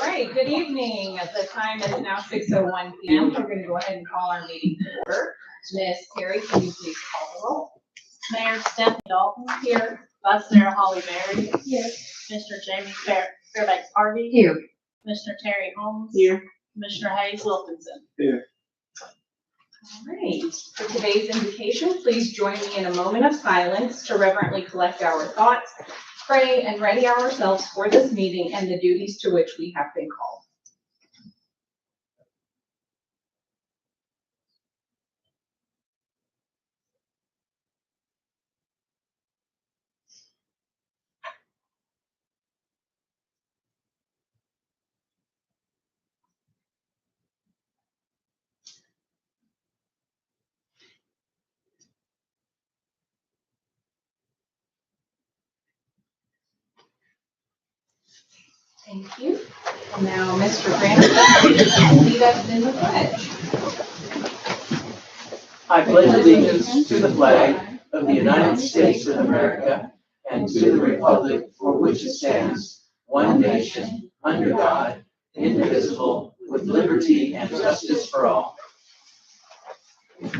right, good evening. The time is now 6:01 p.m. We're going to go ahead and call our meeting to order. Miss Terry, can you please call the roll? Mayor Stephanie Dalton here. Vice Mayor Holly Berry here. Commissioner Jamie Fairbanks Harvey Here. Commissioner Terry Holmes Here. Commissioner Hayes Wilkinson. Here. All right, for today's invocation, please join me in a moment of silence to reverently collect our thoughts, pray, and ready ourselves for this meeting and the duties to which we have been called. Thank you. And now, Mr. Grant, will lead us in the pledge. I pledge allegiance to the flag of the United States of America and to the republic for which it stands, one nation, under God, indivisible, with liberty and justice for all. All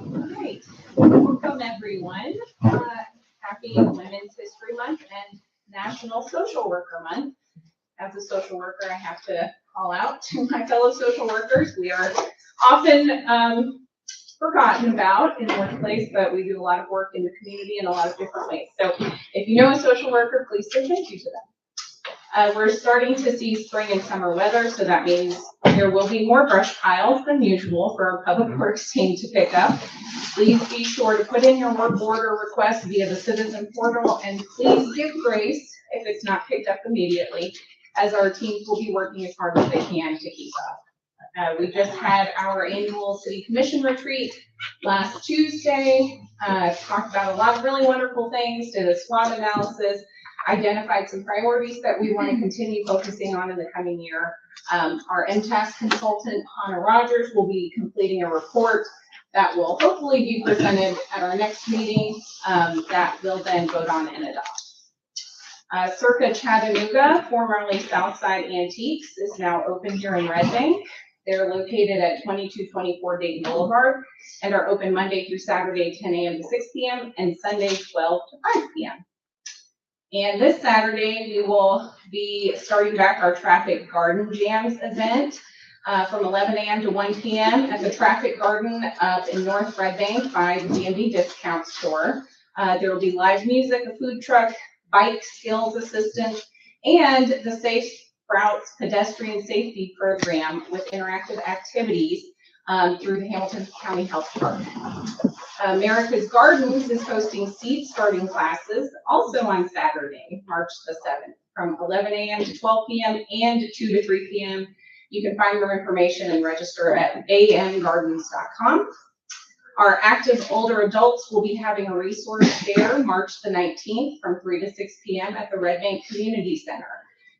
right. Welcome, everyone. Happy Women's History Month and National Social Worker Month. As a social worker, I have to call out to my fellow social workers. We are often forgotten about in the workplace, but we do a lot of work in the community in a lot of different ways. So if you know a social worker, please say thank you to them. We're starting to see spring and summer weather, so that means there will be more brush piles than usual for our public works team to pick up. Please be sure to put in your work order request via the citizen portal, and please give grace if it's not picked up immediately, as our teams will be working as hard as they can to keep up. We just had our annual city commission retreat last Tuesday, talked about a lot of really wonderful things, did a SWOT analysis, identified some priorities that we want to continue focusing on in the coming year. Our MTAS consultant, Hannah Rogers, will be completing a report that will hopefully be presented at our next meeting that we'll then vote on and adopt. Circa Chattanooga, formerly Southside Antiques, is now open here in Red Bank. They're located at 2224 Dayton Boulevard and are open Monday through Saturday, 10 a.m. to 6 p.m. and Sunday, 12 to 5 p.m. And this Saturday, we will be starting back our Traffic Garden Jams event from 11 a.m. to 1 p.m. at the Traffic Garden up in North Red Bank by the D&D Discount Store. There will be live music, a food truck, bike skills assistance, and the Safe Routes pedestrian safety program with interactive activities through the Hamilton County Health Department. America's Gardens is hosting seed starting classes also on Saturday, March the 7th, from 11 a.m. to 12 p.m. and 2 to 3 p.m. You can find more information and register at amgardens.com. Our active older adults will be having a resource fair March the 19th from 3 to 6 p.m. at the Red Bank Community Center,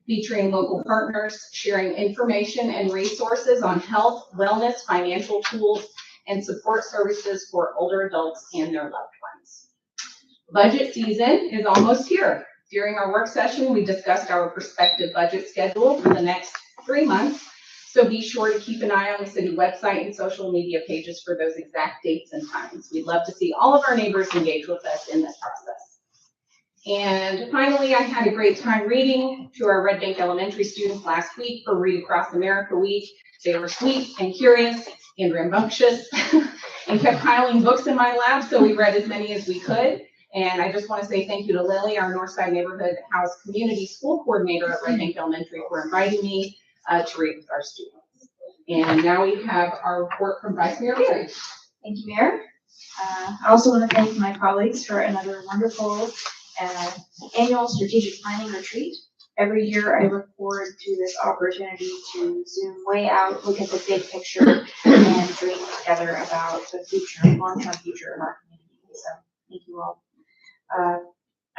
featuring local partners sharing information and resources on health, wellness, financial tools, and support services for older adults and their loved ones. Budget season is almost here. During our work session, we discussed our prospective budget schedule for the next 3 months. So be sure to keep an eye on the city website and social media pages for those exact dates and times. We'd love to see all of our neighbors engage with us in this process. And finally, I had a great time reading to our Red Bank Elementary students last week for Read Across America Week. They were sweet and curious and rambunctious and kept piling books in my lap, so we read as many as we could. And I just want to say thank you to Lily, our Northside Neighborhood House Community School Coordinator at Red Bank Elementary, for inviting me to read with our students. And now we have our report from Vice Mayor Berry. Thank you, Mayor. I also want to thank my colleagues for another wonderful annual strategic planning retreat. Every year I look forward to this opportunity to zoom way out, look at the big picture, and dream together about the future, long-term future of our community. So thank you all.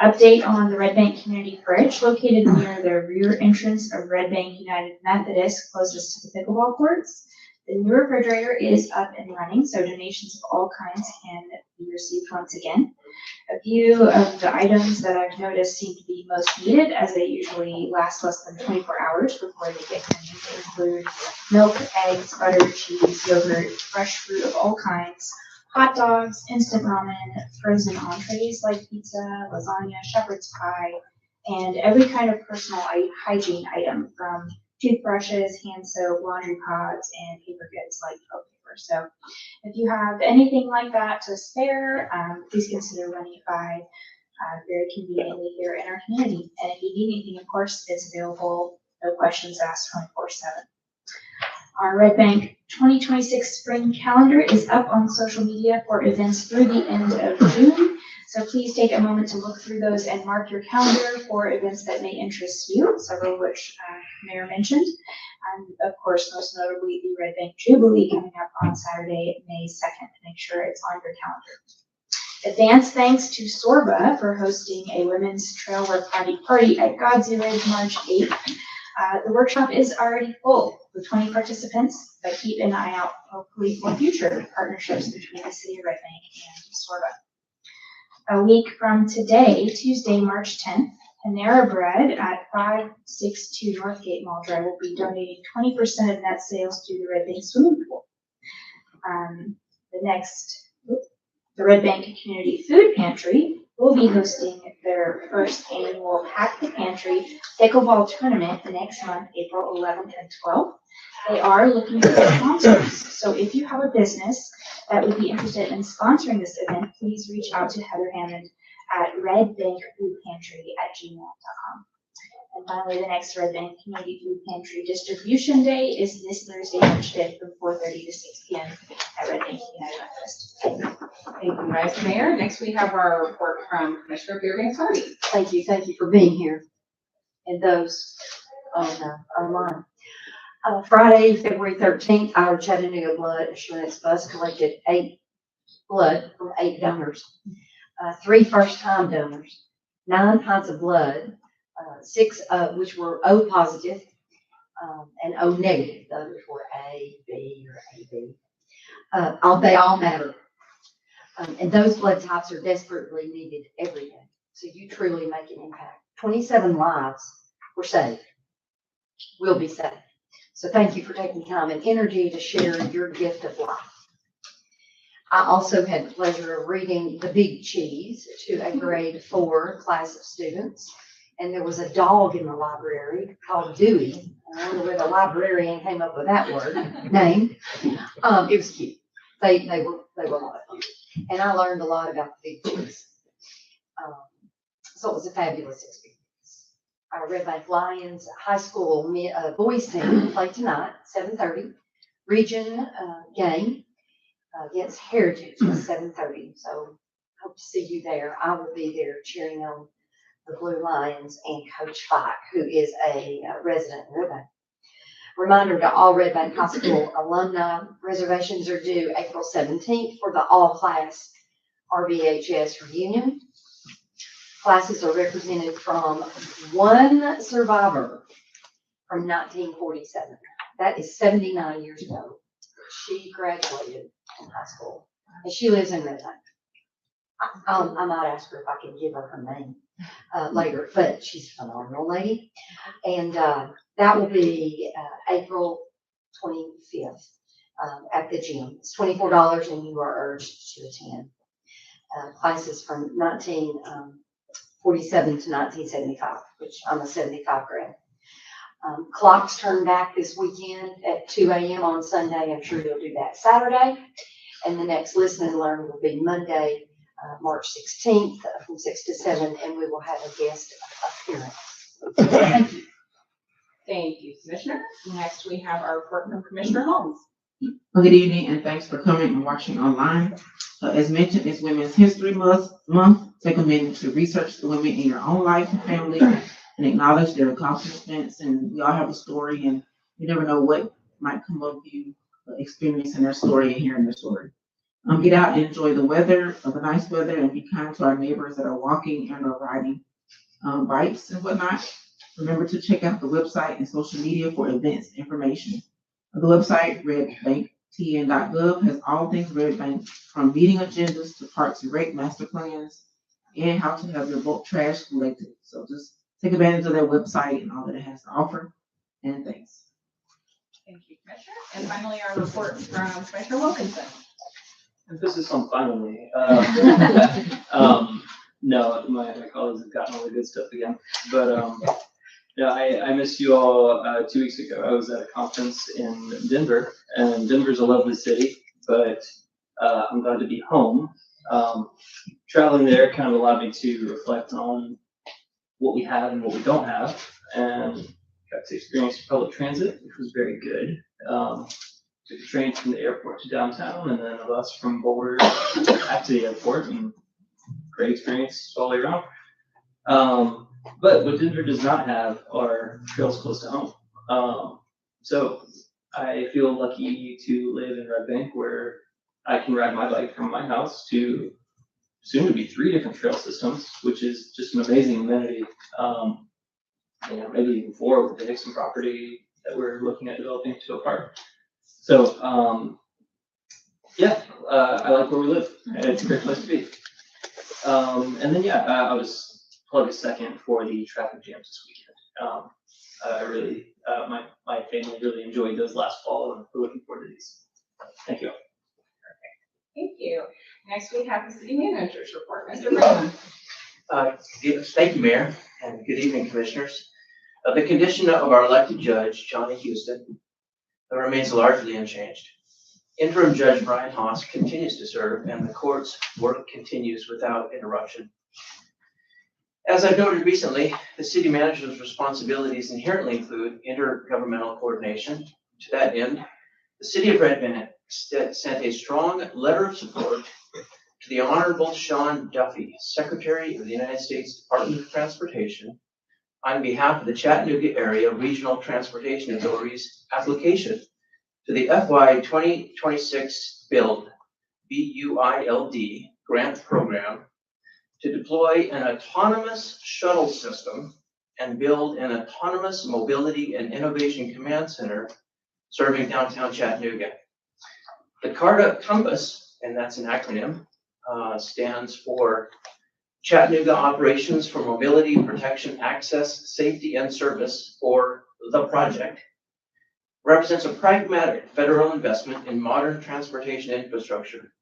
Update on the Red Bank Community Bridge, located near the rear entrance of Red Bank United Methodist, closest to the pickleball courts. The new refrigerator is up and running, so donations of all kinds can be received once again. A few of the items that I've noticed seem to be most needed, as they usually last less than 24 hours before they get cleaned, include milk, eggs, butter, cheese, yogurt, fresh fruit of all kinds, hot dogs, instant ramen, frozen entrees like pizza, lasagna, shepherd's pie, and every kind of personal hygiene item, from toothbrushes, hand soap, laundry pods, and paper goods like toilet paper. So if you have anything like that to spare, please consider running it by very conveniently here in our community. And if you need anything, of course, it's available, no questions asked, 24/7. Our Red Bank 2026 spring calendar is up on social media for events through the end of June. So please take a moment to look through those and mark your calendar for events that may interest you, several of which Mayor mentioned. And of course, most notably, the Red Bank Jubilee coming up on Saturday, May 2nd. Make sure it's on your calendar. Advance thanks to Sorba for hosting a women's trail work party at Godsey Ridge March 8th. The workshop is already full with 20 participants, but keep an eye out hopefully for future partnerships between the City of Red Bank and Sorba. A week from today, Tuesday, March 10th, Panera Bread at 562 Northgate Mall Drive will be donating 20% of net sales to the Red Bank swimming pool. The Red Bank Community Food Pantry will be hosting their first annual Pack the Pantry Pickleball Tournament next month, April 11th and 12th. They are looking for sponsors, so if you have a business that would be interested in sponsoring this event, please reach out to Heather Hammond at redbankfoodpantry@gmail.com. And finally, the next Red Bank Community Food Pantry Distribution Day is this Thursday, March 5th, from 4:30 to 6 p.m. at Red Bank United Breakfast. Thank you, Vice Mayor. Next, we have our report from Commissioner Fairbanks Hardy. Thank you for being here. And those online. Friday, February 13th, our Chattanooga Blood Assurance Bus collected blood from 8 donors, 3 first-time donors, 9 pints of blood, 6 which were O positive and O negative. The others were A, B, or AB. They all matter. And those blood types are desperately needed every day. So you truly make an impact. 27 lives were saved, will be saved. So thank you for taking time and energy to share your gift of life. I also had the pleasure of reading The Big Cheese to a grade 4 class of students. And there was a dog in the library called Dewey. I wonder where the librarian came up with that name. It was cute. They were a lot of fun. And I learned a lot about the Big Cheese. So it was a fabulous experience. Our Red Bank Lions High School boys team played tonight, 7:30. Region game against Heritage at 7:30. So hope to see you there. I will be there cheering on the Blue Lions and Coach Fike, who is a resident in Red Bank. Reminder to all Red Bank High School alumni, reservations are due April 17th for the all-class RBHS reunion. Classes are represented from one survivor from 1947. That is 79 years ago. She graduated from high school, and she lives in Red Bank. I might ask her if I can give her name later, but she's a phenomenal lady. And that will be April 25th at the gym. It's $24 and you are urged to attend. Classes from 1947 to 1975, which I'm a 75 grad. Clocks turn back this weekend at 2 a.m. on Sunday. I'm sure you'll do that Saturday. And the next Listen and Learn will be Monday, March 16th from 6 to 7, and we will have a guest appearance. Thank you. Thank you, Commissioner. Next, we have our report from Commissioner Holmes. Well, good evening, and thanks for coming and watching online. As mentioned, it's Women's History Month. Take a minute to research the women in your own life and family and acknowledge their accomplishments. And we all have a story, and you never know what might come of you experiencing their story and hearing their story. Get out and enjoy the weather, the nice weather, and be kind to our neighbors that are walking and are riding bikes and whatnot. Remember to check out the website and social media for events information. The website, redbanktn.gov, has all things Red Bank, from meeting agendas to Parks and Rec master plans, and how to have your bulk trash collected. So just take advantage of their website and all that it has to offer. And thanks. Thank you, Commissioner. And finally, our report from Commissioner Wilkinson. Emphasis on finally. No, my colleagues have gotten all the good stuff again. But yeah, I missed you all 2 weeks ago. I was at a conference in Denver, and Denver's a lovely city, but I'm glad to be home. Traveling there kind of allowed me to reflect on what we have and what we don't have, and got to experience public transit, which was very good. Took a train from the airport to downtown, and then a bus from Boulder back to the airport, and great experience all the way around. But what Denver does not have are trails close to home. So I feel lucky to live in Red Bank, where I can ride my bike from my house to soon to be 3 different trail systems, which is just an amazing amenity. Maybe even 4 with the Hickson property that we're looking at developing to a park. So I like where we live, and it's a great place to be. And then I'll just plug a second for the traffic jams this weekend. I really, my family really enjoyed those last fall, and we're looking forward to these. Thank you. Thank you. Next, we have the city manager's report. Mr. Brown. Thank you, Mayor, and good evening, Commissioners. The condition of our elected judge, Johnny Houston, remains largely unchanged. Interim Judge Brian Haas continues to serve, and the court's work continues without interruption. As I've noted recently, the city manager's responsibilities inherently include intergovernmental coordination. To that end, the city of Red Bank sent a strong letter of support to the Honorable Sean Duffy, Secretary of the United States Department of Transportation, on behalf of the Chattanooga Area Regional Transportation Authority's application to the FY 2026 BUILD grant program to deploy an autonomous shuttle system and build an autonomous mobility and innovation command center serving downtown Chattanooga. The CARTA Compass, and that's an acronym, stands for Chattanooga Operations for Mobility, Protection, Access, Safety, and Service, or the project, represents a pragmatic federal investment in modern transportation infrastructure,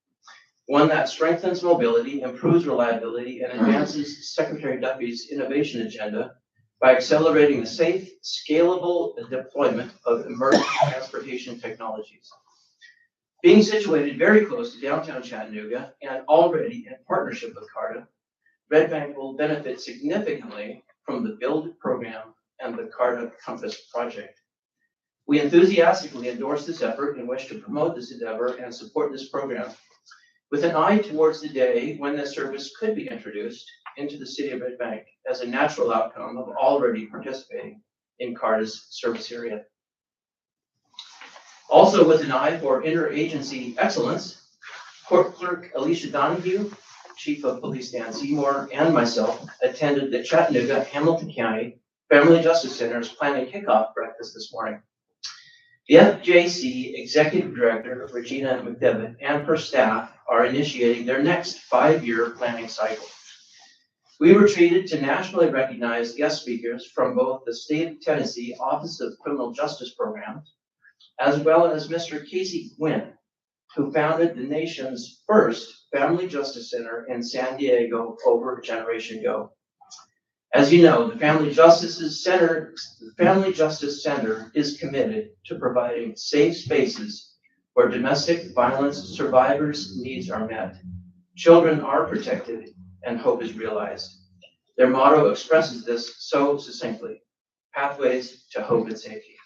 one that strengthens mobility, improves reliability, and advances Secretary Duffy's innovation agenda by accelerating the safe, scalable deployment of emerging transportation technologies. Being situated very close to downtown Chattanooga and already in partnership with CARTA, Red Bank will benefit significantly from the BUILD program and the CARTA Compass project. We enthusiastically endorse this effort and wish to promote this endeavor and support this program, with an eye towards the day when this service could be introduced into the city of Red Bank as a natural outcome of already participating in CARTA's service area. Also, with an eye for interagency excellence, Court Clerk Alicia Donahue, Chief of Police Dan Seymour, and myself attended the Chattanooga Hamilton County Family Justice Center's planning kickoff breakfast this morning. The FJC Executive Director, Regina McDevitt, and her staff are initiating their next 5-year planning cycle. We were treated to nationally recognized guest speakers from both the State of Tennessee Office of Criminal Justice Programs, as well as Mr. Casey Gwynn, who founded the nation's first Family Justice Center in San Diego over a generation ago. As you know, the Family Justice Center is committed to providing safe spaces where domestic violence survivors' needs are met, children are protected, and hope is realized. Their motto expresses this so succinctly: pathways to hope and safety.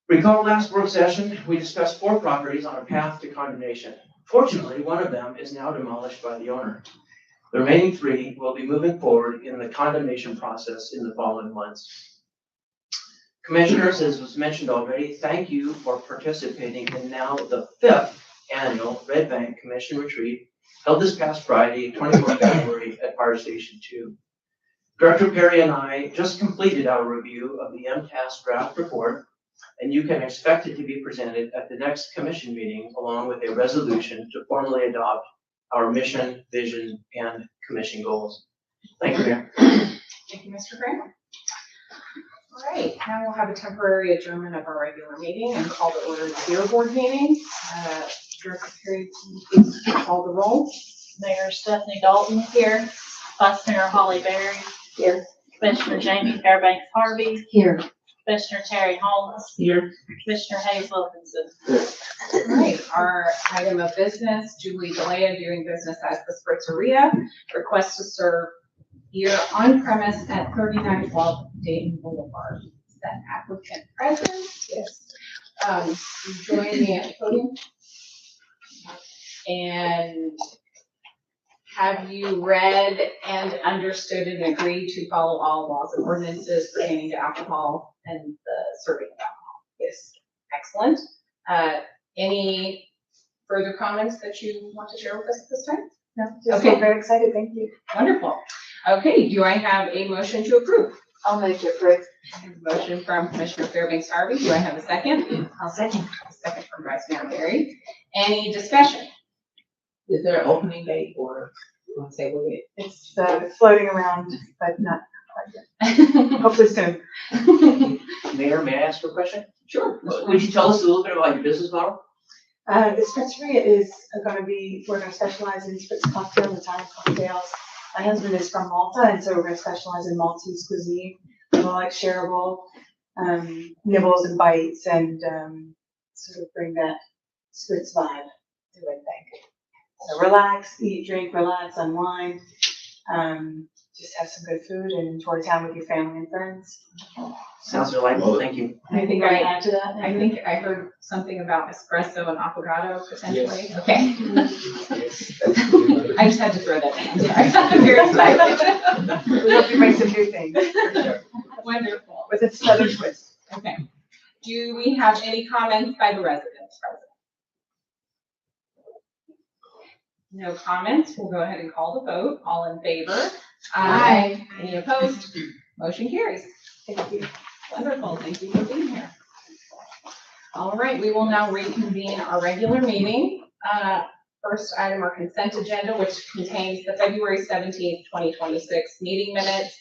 Recall last work session, we discussed 4 properties on a path to condemnation. Fortunately, one of them is now demolished by the owner. The remaining 3 will be moving forward in the condemnation process in the following months. Commissioners, as was mentioned already, thank you for participating in now the 5th annual Red Bank Commission Retreat held this past Friday, 24th February at Fire Station 2. Director Perry and I just completed our review of the MTAS draft report, and you can expect it to be presented at the next commission meeting along with a resolution to formally adopt our mission, vision, and commission goals. Thank you, Mayor. Thank you, Mr. Graham. All right, now we'll have a temporary adjournment of our regular meeting and call to order the Bureau Board meeting. Director Perry, can you please call the roll? Mayor Stephanie Dalton here, Vice Mayor Holly Berry. Here. Commissioner Jamie Fairbanks Harvey, Here. Commissioner Terry Holmes, Here. Commissioner Hayes Wilkinson. All right, our item of business, Julie DeLea doing business as the Spritzeria, request to serve beer on premise at 3912 Dayton Boulevard. Is that applicant present? Yes. Join me at the podium. And have you read and understood and agreed to follow all laws and ordinances pertaining to alcohol and the serving of alcohol? Yes. Excellent. Any further comments that you want to share with us at this time? No, just Okay. very excited, thank you. Wonderful. Okay, do I have a motion to approve? I'll move to approve. Motion from Commissioner Fairbanks Harvey. Do I have a second? I'll second. A second from Vice Mayor Berry. Any discussion? Is there an opening date or you want to say we'll get? It's floating around, but not quite yet. Hopefully soon. Mayor, may I ask a question? Sure. Would you tell us a little bit about your business model? The Spritzeria is we're going to specialize in spritz cocktails, Italian cocktails. My husband is from Malta, and so we're going to specialize in Maltese cuisine. We like shareable nibbles and bites, and sort of bring that spritz vibe to it. So relax, eat, drink, relax, unwind. Just have some good food and enjoy time with your family and friends. Sounds delightful, thank you. Anything Right. to add to that? I think I heard something about espresso and affogato potentially. Okay. I just had to throw that in. Sorry. I'm very excited. We hope to make some new things, for sure, Wonderful. with a southern twist. Okay. Do we have any comments by the residents present? No comments. We'll go ahead and call the vote. All in favor? Aye. Any opposed? Motion carries. Thank you. Wonderful. Thank you for being here. All right, we will now reconvene our regular meeting. First item, our consent agenda, which contains the February 17th, 2026 meeting minutes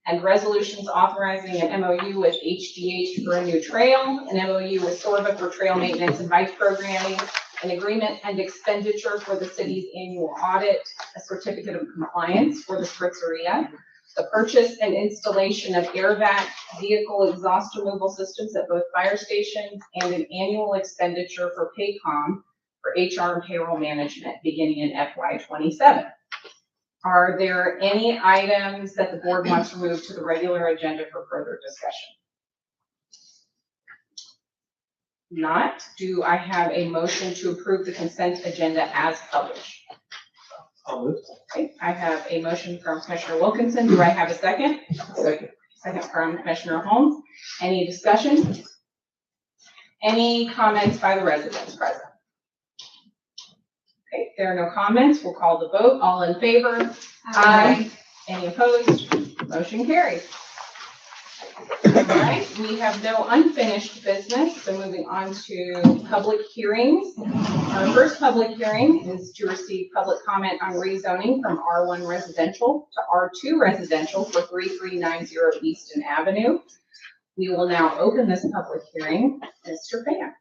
and resolutions authorizing an MOU with HGH for a new trail, an MOU with Sorba for trail maintenance and bike programming, an agreement and expenditure for the city's annual audit, a certificate of compliance for the Spritzeria, the purchase and installation of AirVac vehicle exhaust removal systems at both fire stations, and an annual expenditure for Paycom for HR and payroll management beginning in FY 27. Are there any items that the board wants to move to the regular agenda for further discussion? Not. Do I have a motion to approve the consent agenda as published? I'll move. Okay, I have a motion from Commissioner Wilkinson. Do I have a second? Second. Second from Commissioner Holmes. Any discussion? Any comments by the residents present? Okay, if there are no comments, we'll call the vote. All in favor? Aye. Any opposed? Motion carries. All right, we have no unfinished business, so moving on to public hearings. Our first public hearing is to receive public comment on rezoning from R1 residential to R2 residential for 3390 Easton Avenue. We will now open this public hearing. Mr. Pham.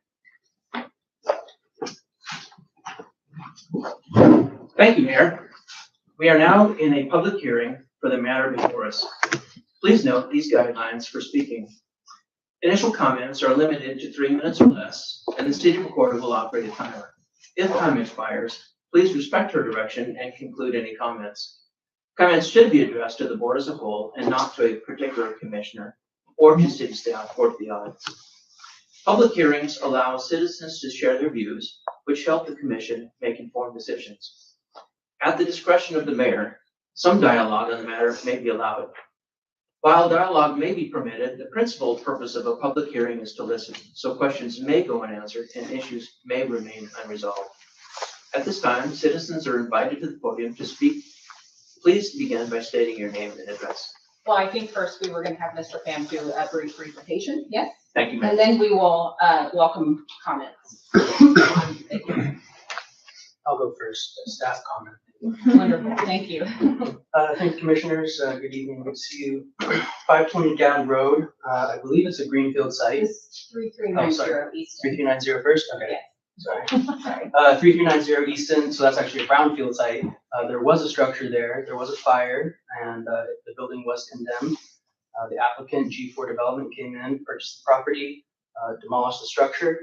Thank you, Mayor. We are now in a public hearing for the matter before us. Please note these guidelines for speaking. Initial comments are limited to 3 minutes or less, and the city recorder will operate a timer. If time expires, please respect her direction and conclude any comments. Comments should be addressed to the board as a whole and not to a particular commissioner or to city staff or to the audience. Public hearings allow citizens to share their views, which help the commission make informed decisions. At the discretion of the mayor, some dialogue on the matter may be allowed. While dialogue may be permitted, the principal purpose of a public hearing is to listen, so questions may go unanswered and issues may remain unresolved. At this time, citizens are invited to the podium to speak. Please begin by stating your name and address. Well, I think first we were gonna have Mr. Pham do a brief presentation, yes? Thank you, Mayor. And then we will, welcome comments. I'll go first, staff comment. Wonderful, thank you. Thank you, commissioners, good evening, good to see you. 520 Down Road, I believe it's a greenfield site. This 3390 Easton. 3390 first, okay. Yes. Sorry. Sorry. 3390 Easton, so that's actually a brownfield site. There was a structure there was a fire, and the building was condemned. The applicant, G4 Development, came in, purchased the property, demolished the structure,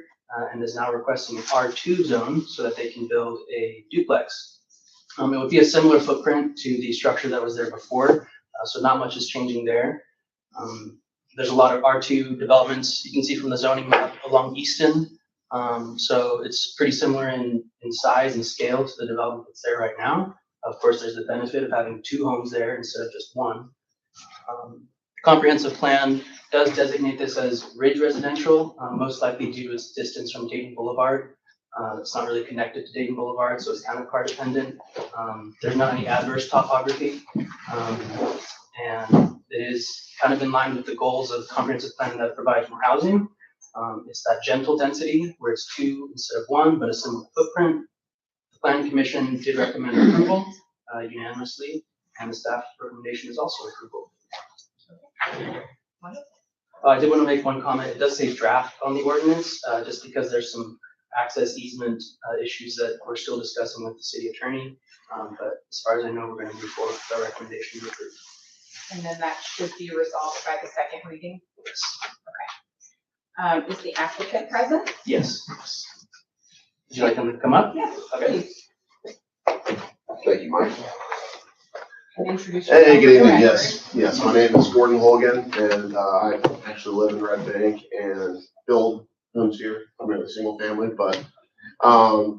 and is now requesting an R2 zone so that they can build a duplex. It would be a similar footprint to the structure that was there before, so not much is changing there. There's a lot of R2 developments you can see from the zoning map along Easton. So it's pretty similar in size and scale to the development that's there right now. Of course, there's the benefit of having 2 homes there instead of just 1. Comprehensive plan does designate this as ridge residential, most likely due to its distance from Dayton Boulevard. It's not really connected to Dayton Boulevard, so it's kind of car dependent. There's not any adverse topography. And it is kind of in line with the goals of comprehensive plan that provides more housing. It's that gentle density where it's 2 instead of 1, but a similar footprint. The planning commission did recommend approval unanimously, and the staff recommendation is also approval. I did want to make one comment. It does say draft on the ordinance, just because there's some access easement issues that we're still discussing with the city attorney. But as far as I know, we're going to move forward with our recommendation to approve. And then that should be resolved by the second reading. Is the applicant present? Yes. Would you like them to come up? Yes. Okay. Thank you, Mike. And introduce Hey, good yourself. evening. Yes, my name is Gordon Hogan, and I actually live in Red Bank and build homes here, primarily single family, but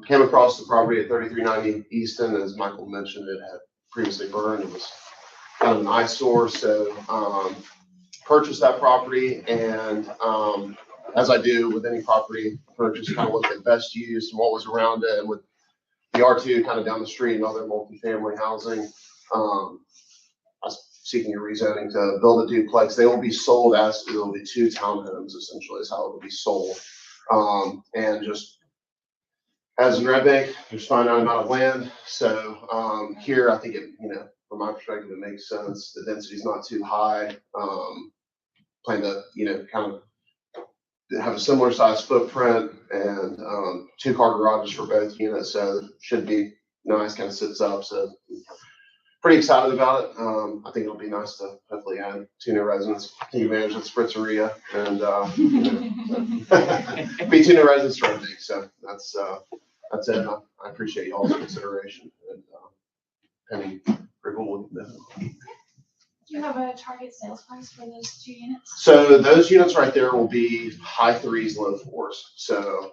came across the property at 3390 Easton. As Michael mentioned, it had previously burned. It was kind of an eyesore, so purchased that property, and as I do with any property purchase, kind of looked at best use and what was around it, and with the R2 kind of down the street and other multifamily housing. I was seeking a rezoning to build a duplex. They will be sold as, it will be 2 townhomes essentially is how it will be sold. And just as in Red Bank, there's finite amount of land. So here, I think it, from my perspective, it makes sense. The density is not too high. Plan to, kind of have a similar size footprint and 2-car garages for both units. So it should be nice, kind of sits up. So pretty excited about it. I think it'll be nice to hopefully add 2 new residents, take advantage of the Spritzeria, and be 2 new residents for everything. So that's it. I appreciate y'all's consideration and pending approval. We'll definitely. Do you have a target sales price for those 2 units? So those units right there will be high 3s, low 4s. So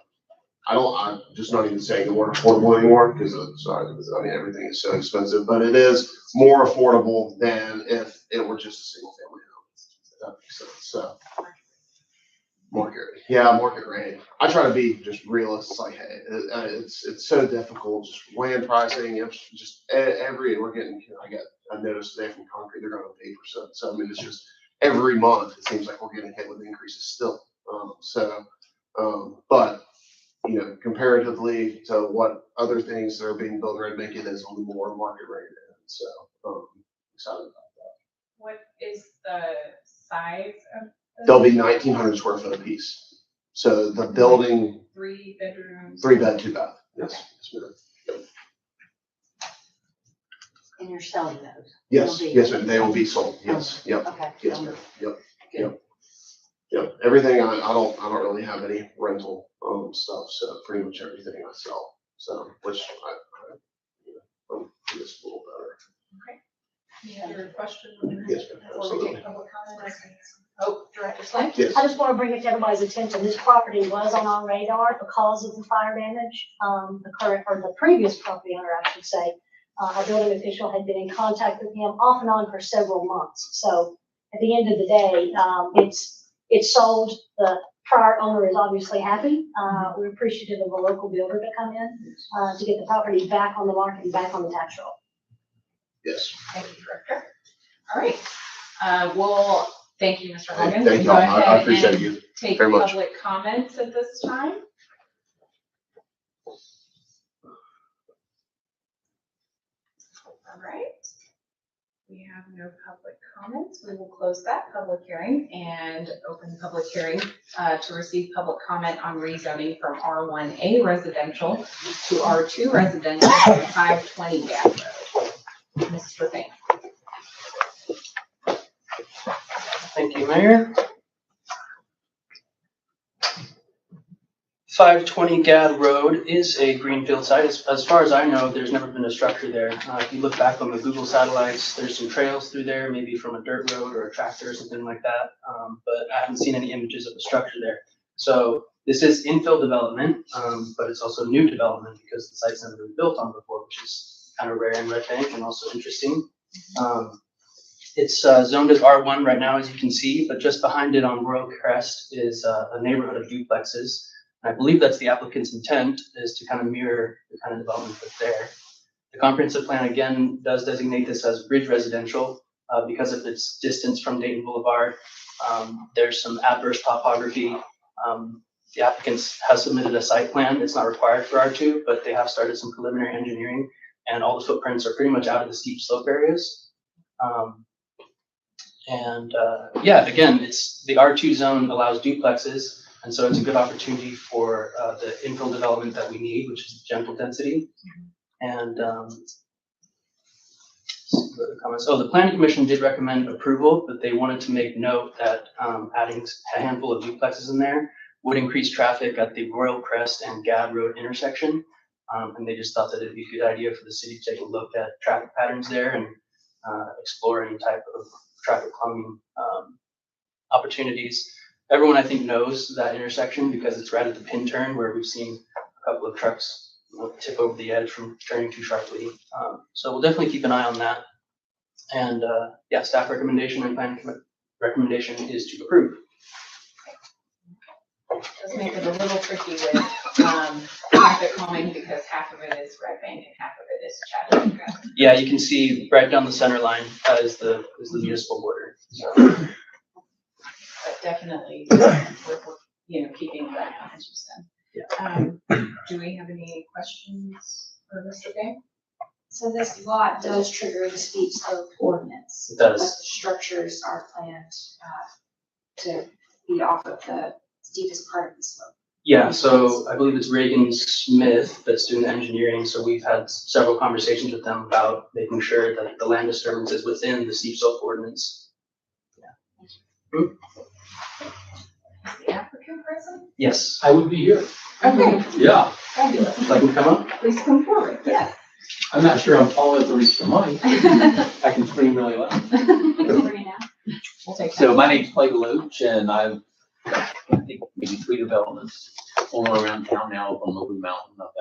I'm just not even saying the word affordable anymore because everything is so expensive, but it is more affordable than if it were just a single family home. If that makes sense. So market rate. I try to be just realist. It's like, hey, it's so difficult. Just land pricing. It's just we're getting. I noticed today from Concrete they're going up 8%. So I mean, it's just every month it seems like we're getting hit with increases still. But comparatively to what other things that are being built in Red Bank, it is a little more market rate. So excited about that. What is the size of? They'll be 1,900 square foot a piece. So the building, 3 bedrooms. 3 bed, 2 bath. Yes. And you're selling those? Yes, ma'am. They will be sold. Yes. Yep. Okay. Yes, ma'am. Yep. Everything. I don't really have any rental stuff. So pretty much everything I sell. So which I'm just a little better. Okay. Any other questions? Yes, ma'am. Before we Absolutely. take public comment? Oh, Director Slay? Yes. I just want to bring it to everybody's attention, this property was on our radar because of the fire damage. The previous property owner, I should say, our building official had been in contact with him off and on for several months. So at the end of the day, it's sold. The prior owner is obviously happy. We're appreciative of a local builder to come in to get the property back on the market and back on the tax roll. Yes. Thank you, Director. All right. Well, thank you, Mr. Hogan. Thank you, Go I ahead appreciate and you take very much. public comments at this time. All right. We have no public comments. We will close that public hearing and open public hearing to receive public comment on rezoning from R1A residential to R2 residential at 520 Gap Road. Mr. Fink. Thank you, Mayor. 520 Gad Road is a greenfield site. As far as I know, there's never been a structure there. If you look back on the Google satellites, there's some trails through there, maybe from a dirt road or a tractor or something like that. But I haven't seen any images of a structure there. So this is infill development, but it's also new development because the site's never been built on before, which is kind of rare in Red Bank and also interesting. It's zoned as R1 right now, as you can see, but just behind it on Royal Crest is a neighborhood of duplexes. I believe that's the applicant's intent, is to kind of mirror the kind of development that's there. The comprehensive plan, again, does designate this as bridge residential because of its distance from Dayton Boulevard. There's some adverse topography. The applicants has submitted a site plan. It's not required for R2, but they have started some preliminary engineering, and all the footprints are pretty much out of the steep slope areas. Yeah, again, it's the R2 zone allows duplexes. And so it's a good opportunity for the infill development that we need, which is gentle density. And so the planning commission did recommend approval, but they wanted to make note that adding a handful of duplexes in there would increase traffic at the Royal Crest and Gad Road intersection. And they just thought that it'd be a good idea for the city to take a look at traffic patterns there and explore any type of traffic calming opportunities. Everyone, I think, knows that intersection because it's right at the pin turn where we've seen a couple of trucks tip over the edge from turning too sharply. So we'll definitely keep an eye on that. And yeah, staff recommendation and planning recommendation is to approve. Does make it a little tricky with traffic calming because half of it is Red Bank and half of it is Chattanooga. Yeah, you can see right down the center line is the municipal border. So. But definitely, we're keeping an eye on, as you said. Yeah. Do we have any questions for Mr. Gay? So this lot does trigger the steep slope ordinance. It does. But the structures are planned to be off of the steepest part of the slope. Yeah, so I believe it's Reagan Smith that's doing the engineering. So we've had several conversations with them about making sure that the land disturbance is within the steep slope ordinance. Yeah. Is the applicant present? Yes. I would be here. Okay, Yeah. fabulous. If I can come up. Please come forward, yes. I'm not sure I'm tall enough to reach the mic. I can scream really loud. We'll take that. So my name's Clay Deloach, and I've got, I think, maybe 3 developments all around town now up on Mobley Mountain. I've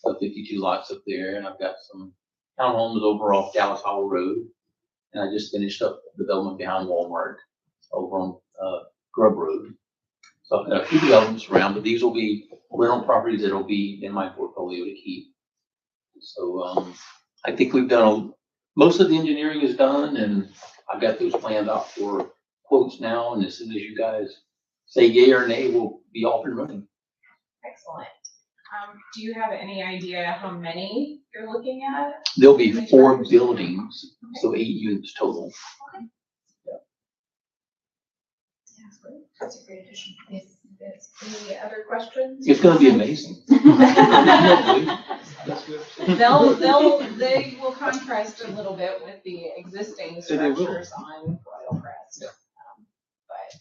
got 52 lots up there, and I've got some townhomes over off Dallas Hollow Road. And I just finished up development behind Walmart over on Grub Road. So I've got a few developments around, but these will be rental properties that will be in my portfolio to keep. So I think we've done, most of the engineering is done, and I've got those planned out for quotes now. And as soon as you guys say yay or nay, we'll be off and running. Excellent. Do you have any idea how many you're looking at? There'll be 4 buildings, so 8 units total. Okay. Yeah, that's a great addition. Yes, any other questions? It's going to be amazing. They will contrast a little bit with the existing structures on Royal Crest. Yeah. But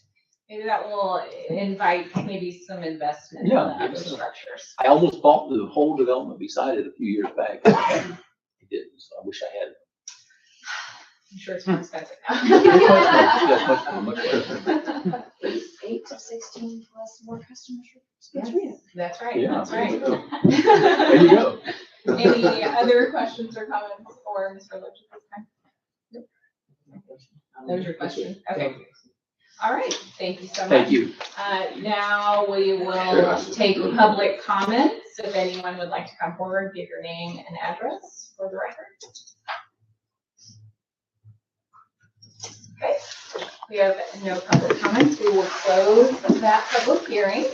maybe that will invite maybe some investment in the other structures. I almost bought the whole development beside it a few years back. I didn't, so I wish I had. I'm sure it's more expensive Yeah, much now. 8 to 16 plus more customers. Yes, that's right, Yeah, that's there right. you go. There you go. Any other questions or comments for Mr. Lynch at this time? That was your question? Okay. All right, thank you so much. Thank you. Now we will take public comments. If anyone would like to come forward, give your name and address for the record. Okay, we have no public comments. We will close that public hearing.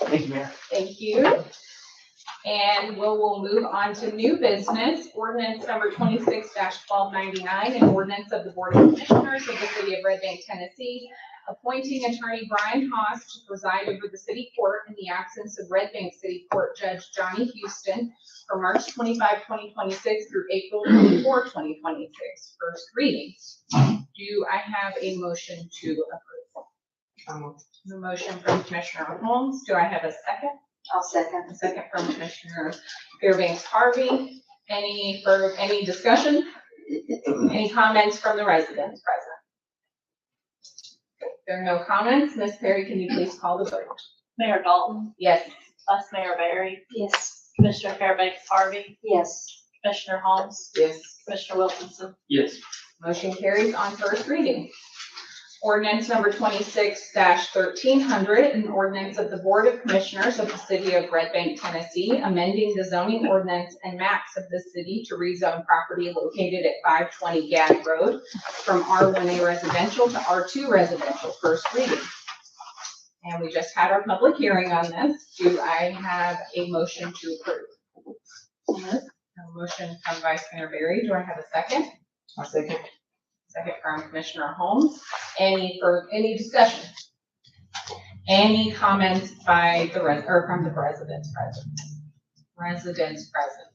Thank you, Mayor. Thank you. And we'll move on to new business, ordinance number 26-1299, an ordinance of the Board of Commissioners of the City of Red Bank, Tennessee, appointing Attorney Brian Haas to preside over the city court in the absence of Red Bank City Court Judge Johnny Houston for March 25, 2026 through April 24, 2026. First reading. Do I have a motion to approve? The motion from Commissioner Holmes. Do I have a second? I'll second. A second from Commissioner Fairbanks Harvey. Any discussion? Any comments from the residents present? If there are no comments, Ms. Perry, can you please call the vote? Mayor Dalton, Yes. Vice Mayor Barry, Yes. Commissioner Fairbanks Harvey, Yes. Commissioner Holmes, Yes. Commissioner Wilkinson. Yes. Motion carries on first reading. Ordinance number 26-1300, an ordinance of the Board of Commissioners of the City of Red Bank, Tennessee, amending the zoning ordinance and maps of the city to rezone property located at 520 Gad Road from R1A residential to R2 residential. First reading. And we just had our public hearing on this. Do I have a motion to approve? A motion from Vice Mayor Barry. Do I have a second? I'll second. Second from Commissioner Holmes. Any discussion? Any comments by the from the residents present? Residents present,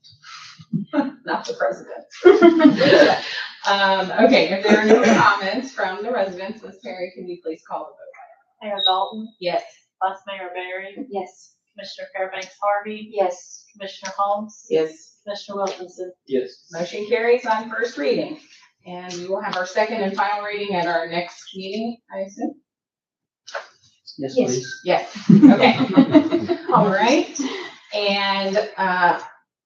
not the president. Okay, if there are no comments from the residents, Ms. Perry, can you please call the vote? Mayor Dalton, Yes. Vice Mayor Barry, Yes. Commissioner Fairbanks Harvey, Yes. Commissioner Holmes, Yes. Commissioner Wilkinson. Yes. Motion carries on first reading. And we will have our second and final reading at our next meeting, I assume? Yes, Yes. please. Yes, okay. All right, and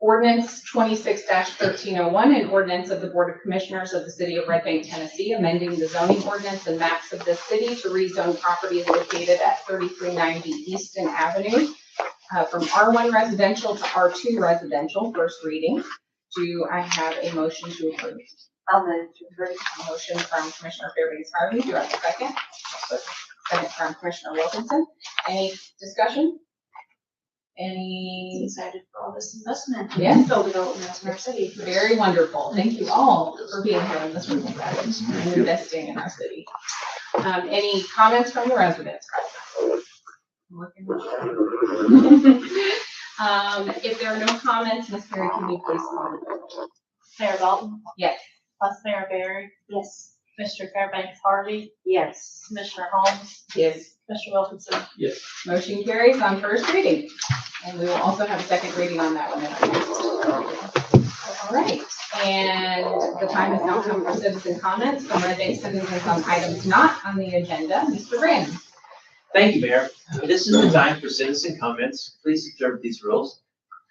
ordinance 26-1301, an ordinance of the Board of Commissioners of the City of Red Bank, Tennessee, amending the zoning ordinance and maps of this city to rezone property located at 3390 Easton Avenue from R1 residential to R2 residential. First reading. Do I have a motion to approve? I'll move to approve. A motion from Commissioner Fairbanks Harvey. Do I have a second? Second from Commissioner Wilkinson. Any discussion? Any? Excited for all this investment. Yes. Fill developments in our city. Very wonderful. Thank you all for being here in this room and investing in our city. Any comments from the residents? If there are no comments, Ms. Perry, can you please call the vote? Mayor Dalton, Yes. Vice Mayor Barry, Yes. Commissioner Fairbanks Harvey, Yes. Commissioner Holmes, Yes. Commissioner Wilkinson. Yes. Motion carries on first reading. And we will also have a second reading on that one. All right, and the time has now come for citizen comments from Red Bank citizens on items not on the agenda. Mr. Brandon. Thank you, Mayor. This is the time for citizen comments. Please observe these rules.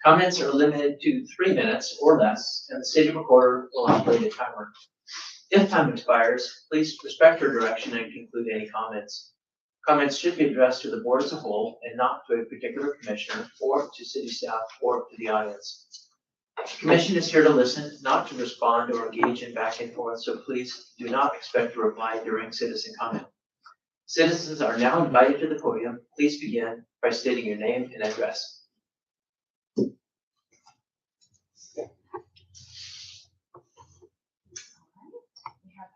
Comments are limited to 3 minutes or less, and the city recorder will operate a timer. If time expires, please respect her direction and conclude any comments. Comments should be addressed to the board as a whole and not to a particular commissioner or to city staff or to the audience. The commission is here to listen, not to respond or engage in back and forth, so please do not expect to reply during citizen comment. Citizens are now invited to the podium. Please begin by stating your name and address.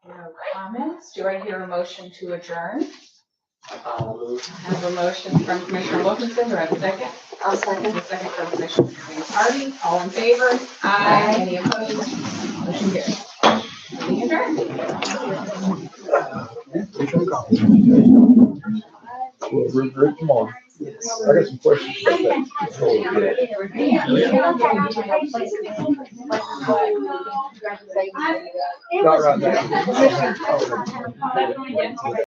No comments. Do I hear a motion to adjourn? I'll move. I have a motion from Commissioner Wilkinson. Do I have a second? I'll second. A second from Commissioner Fairbanks Harvey. All in favor? Aye. Any opposed? Motion carries. Meeting adjourned. We'll regroup tomorrow. I got some questions. Not right now.